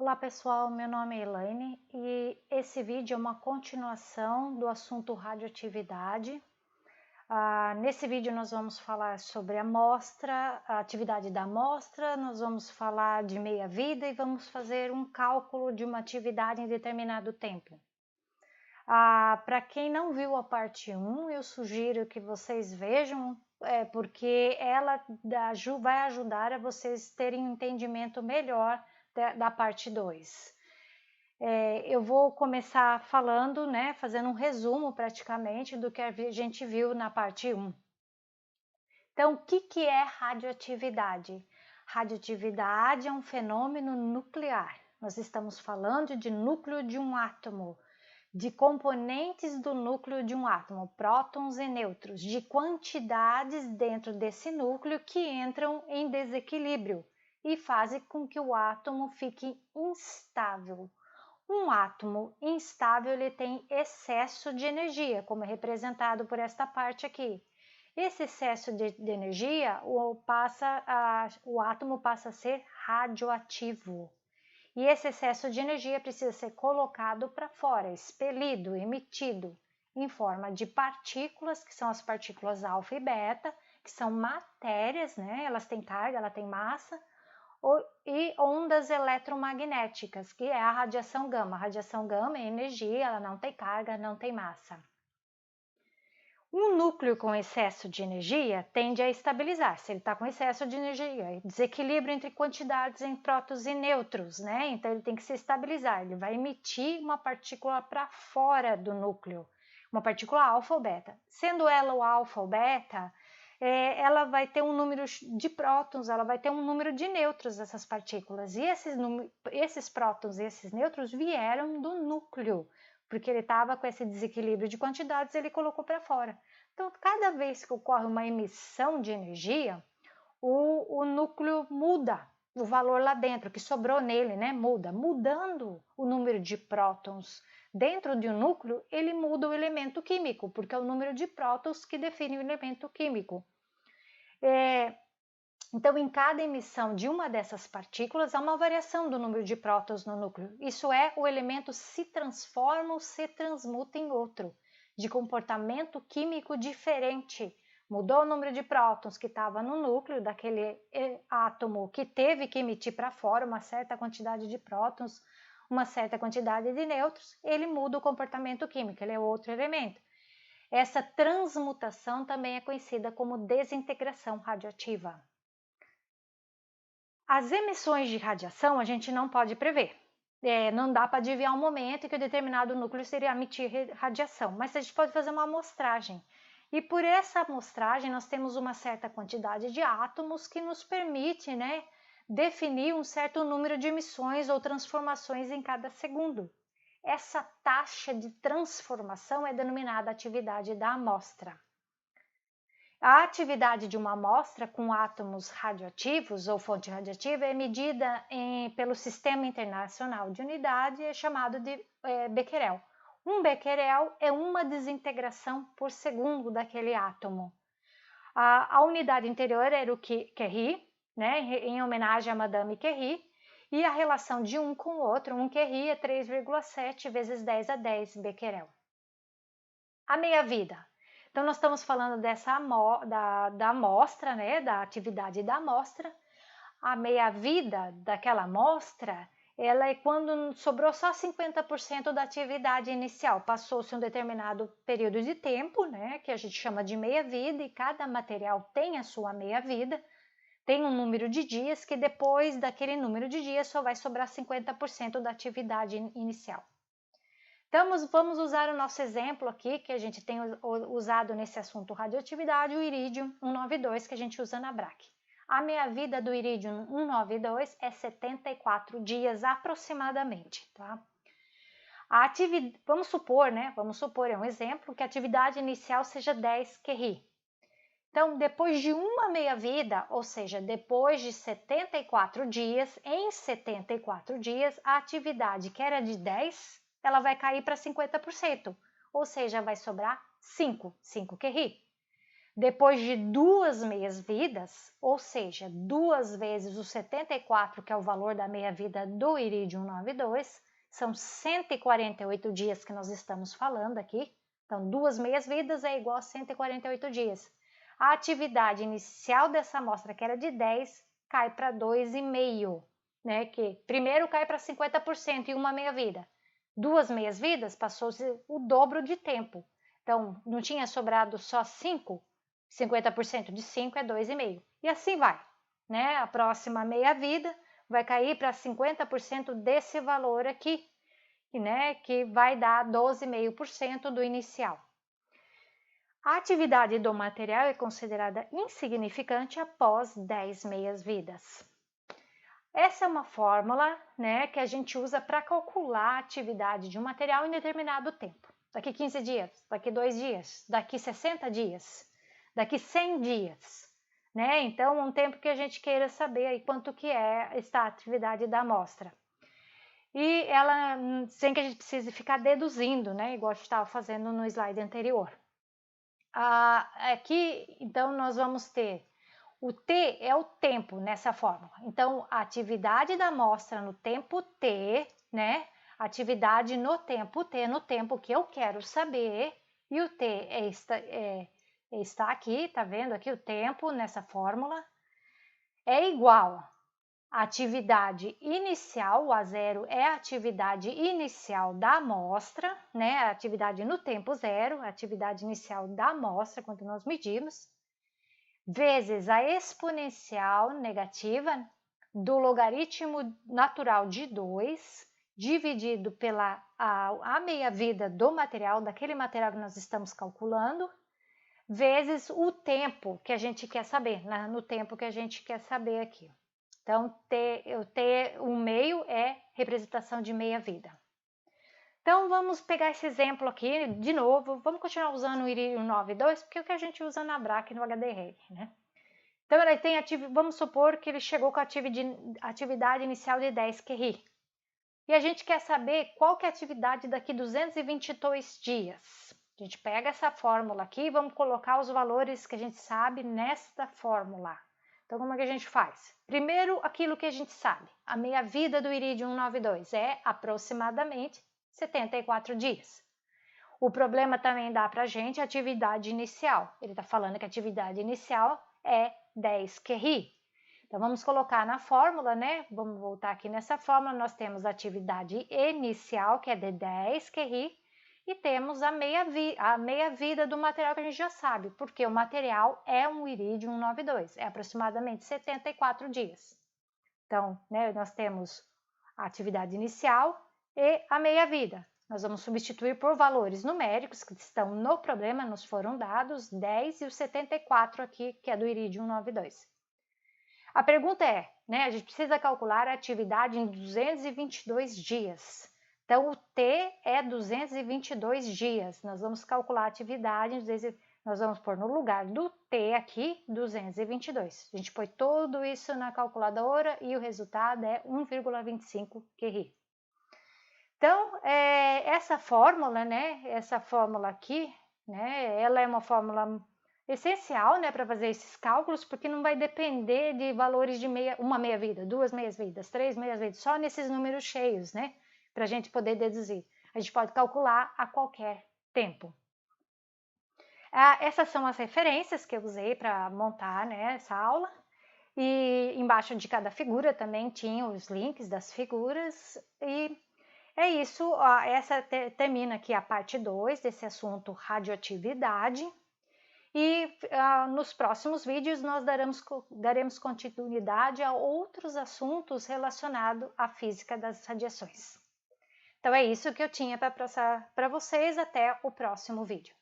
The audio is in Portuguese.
Olá pessoal, meu nome é Elaine e esse vídeo é uma continuação do assunto radioatividade. Nesse vídeo nós vamos falar sobre a amostra, a atividade da amostra, nós vamos falar de meia-vida e vamos fazer um cálculo de uma atividade em determinado tempo. Para quem não viu a parte 1, eu sugiro que vocês vejam, porque ela vai ajudar a vocês terem um entendimento melhor da parte 2. Eu vou começar falando, né, fazendo um resumo praticamente do que a gente viu na parte 1. Então, o que é radioatividade? Radioatividade é um fenômeno nuclear. Nós estamos falando de núcleo de um átomo, de componentes do núcleo de um átomo, prótons e nêutrons, de quantidades dentro desse núcleo que entram em desequilíbrio e fazem com que o átomo fique instável. Um átomo instável ele tem excesso de energia, como é representado por esta parte aqui. Esse excesso de energia, o átomo passa a ser radioativo. E esse excesso de energia precisa ser colocado para fora, expelido, emitido, em forma de partículas, que são as partículas alfa e beta, que são matérias, né? Elas têm carga, ela tem massa, e ondas eletromagnéticas, que é a radiação gama. A radiação gama é energia, ela não tem carga, não tem massa. Um núcleo com excesso de energia tende a estabilizar. Se ele está com excesso de energia, desequilíbrio entre quantidades em prótons e nêutrons, né? Então ele tem que se estabilizar. Ele vai emitir uma partícula para fora do núcleo, uma partícula alfa ou beta. Sendo ela o alfa ou beta, ela vai ter um número de prótons, ela vai ter um número de nêutrons dessas partículas. E esses prótons e esses nêutrons vieram do núcleo, porque ele estava com esse desequilíbrio de quantidades, ele colocou para fora. Então, cada vez que ocorre uma emissão de energia, o núcleo muda o valor lá dentro, que sobrou nele, né? Mudando o número de prótons dentro de um núcleo, ele muda o elemento químico, porque é o número de prótons que define o elemento químico. Então, em cada emissão de uma dessas partículas, há uma variação do número de prótons no núcleo. Isso é, o elemento se transforma ou se transmuta em outro, de comportamento químico diferente. Mudou o número de prótons que estava no núcleo daquele átomo que teve que emitir para fora uma certa quantidade de prótons, uma certa quantidade de nêutrons, ele muda o comportamento químico, ele é outro elemento. Essa transmutação também é conhecida como desintegração radioativa. As emissões de radiação a gente não pode prever. Não dá para adivinhar um momento em que um determinado núcleo seria emitir radiação, mas a gente pode fazer uma amostragem. E por essa amostragem nós temos uma certa quantidade de átomos que nos permite, né, definir um certo número de emissões ou transformações em cada segundo. Essa taxa de transformação é denominada atividade da amostra. A atividade de uma amostra com átomos radioativos ou fonte radioativa é medida pelo Sistema Internacional de Unidade, é chamado de Becquerel. Um Becquerel é uma desintegração por segundo daquele átomo. A unidade anterior era o Curie, né, em homenagem a Madame Curie, e a relação de um com o outro, um Curie é 3,7 vezes 10 a 10 Becquerel. A meia-vida. Então, nós estamos falando da amostra, né, da atividade da amostra. A meia-vida daquela amostra, ela é quando sobrou só 50% da atividade inicial. Passou-se um determinado período de tempo, né, que a gente chama de meia-vida, e cada material tem a sua meia-vida. Tem um número de dias que depois daquele número de dias só vai sobrar 50% da atividade inicial. Então, vamos usar o nosso exemplo aqui, que a gente tem usado nesse assunto radioatividade, o irídio 192, que a gente usa na BRAC. A meia-vida do irídio 192 é 74 dias aproximadamente, tá? Vamos supor, é um exemplo, que a atividade inicial seja 10 Curie. Então, depois de uma meia-vida, ou seja, depois de 74 dias, em 74 dias, a atividade que era de 10, ela vai cair para 50%, ou seja, vai sobrar 5 Curie. depois de 2 meias-vidas, ou seja, 2 vezes os 74, que é o valor da meia-vida do Iridium 92, são 148 dias que nós estamos falando aqui. Então, 2 meias-vidas é igual a 148 dias. A atividade inicial dessa amostra, que era de 10, cai para 2,5, né? Que primeiro cai para 50% em uma meia-vida. 2 meias-vidas passou-se o dobro de tempo. Então, não tinha sobrado só 5? 50% de 5 é 2,5. E assim vai, né? A próxima meia-vida vai cair para 50% desse valor aqui, né? Que vai dar 12,5% do inicial. A atividade do material é considerada insignificante após 10 meias-vidas. Essa é uma fórmula, né, que a gente usa para calcular a atividade de um material em determinado tempo. Daqui 15 dias, daqui 2 dias, daqui 60 dias, daqui 100 dias, né? Então, um tempo que a gente queira saber aí quanto que é esta atividade da amostra. E ela, sem que a gente precise ficar deduzindo, né, igual a gente estava fazendo no slide anterior. Aqui, então, nós vamos ter o T é o tempo nessa fórmula. Então, a atividade da amostra no tempo T, né? Atividade no tempo T, no tempo que eu quero saber. E o T está aqui, tá vendo aqui o tempo nessa fórmula? É igual a atividade inicial, o A0 é a atividade inicial da amostra, né? A atividade no tempo zero, a atividade inicial da amostra, quando nós medimos, vezes a exponencial negativa do logaritmo natural de 2, dividido pela a meia-vida do material, daquele material que nós estamos calculando, vezes o tempo que a gente quer saber, né? No tempo que a gente quer saber aqui. Então, o meio é representação de meia-vida. Então, vamos pegar esse exemplo aqui de novo. Vamos continuar usando o Iridium 92, porque é o que a gente usa na BRAC e no HDR, né? Então, ele tem vamos supor que ele chegou com a atividade inicial de 10 QRI. E a gente quer saber qual que é a atividade daqui 222 dias. A gente pega essa fórmula aqui e vamos colocar os valores que a gente sabe nesta fórmula. Então, como é que a gente faz? Primeiro, aquilo que a gente sabe. A meia-vida do Iridium 92 é aproximadamente 74 dias. O problema também dá para a gente a atividade inicial. Ele está falando que a atividade inicial é 10 QRI. Então, vamos colocar na fórmula, né? Vamos voltar aqui nessa fórmula. Nós temos a atividade inicial, que é de 10 QRI, e temos a meia-vida do material que a gente já sabe, porque o material é um Iridium 92, é aproximadamente 74 dias. Então, né, nós temos a atividade inicial e a meia-vida. Nós vamos substituir por valores numéricos que estão no problema, nos foram dados 10 e o 74 aqui, que é do Iridium 92. A pergunta é, né, a gente precisa calcular a atividade em 222 dias. Então, o T é 222 dias. Nós vamos calcular a atividade, nós vamos pôr no lugar do T aqui, 222. A gente põe tudo isso na calculadora e o resultado é 1,25 QRI. Então, essa fórmula, né, essa fórmula aqui, né, ela é uma fórmula essencial, né, para fazer esses cálculos, porque não vai depender de valores de uma meia-vida, 2 meias-vidas, 3 meias-vidas, só nesses números cheios, né, para a gente poder deduzir. A gente pode calcular a qualquer tempo. Essas são as referências que eu usei para montar, né, essa aula. E embaixo de cada figura também tinha os links das figuras. E é isso, essa termina aqui a parte 2 desse assunto radioatividade. E nos próximos vídeos nós daremos continuidade a outros assuntos relacionados à física das radiações. Então é isso que eu tinha para passar para vocês. Até o próximo vídeo.